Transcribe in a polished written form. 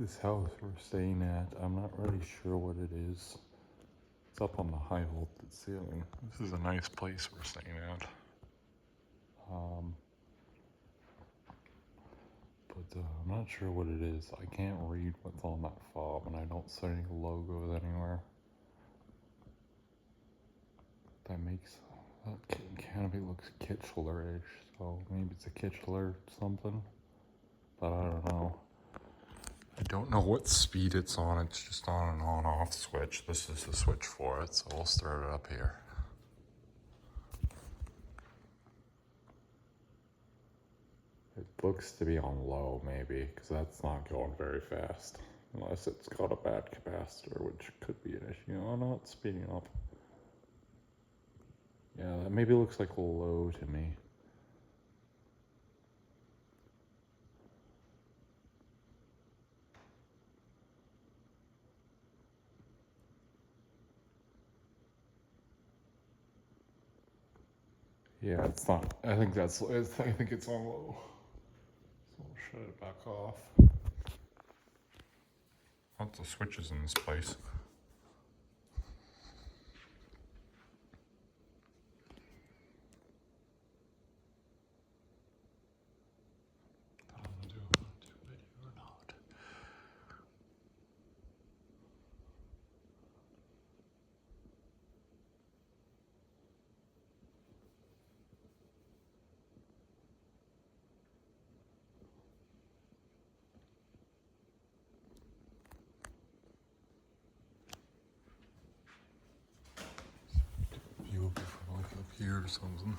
This house we're staying at, I'm not really sure what it is. It's up on the high vaulted ceiling. This is a nice place we're staying at. But I'm not sure what it is. I can't read what's on that fob, and I don't see any logos anywhere. That makes that canopy looks Kichler-ish, so maybe it's a Kichler something. But I don't know. I don't know what speed it's on. It's just on an on-off switch. This is the switch for it, so we'll start it up here. It looks to be on low, maybe, because that's not going very fast. Unless it's got a bad capacitor, which could be an issue. Oh no, it's speeding up. Yeah, that maybe looks like low to me. Yeah, it's not. I think it's on low. So we'll shut it back off. Lots of switches in this place. I don't know if I'm gonna do video or not. View of it from like up here or something.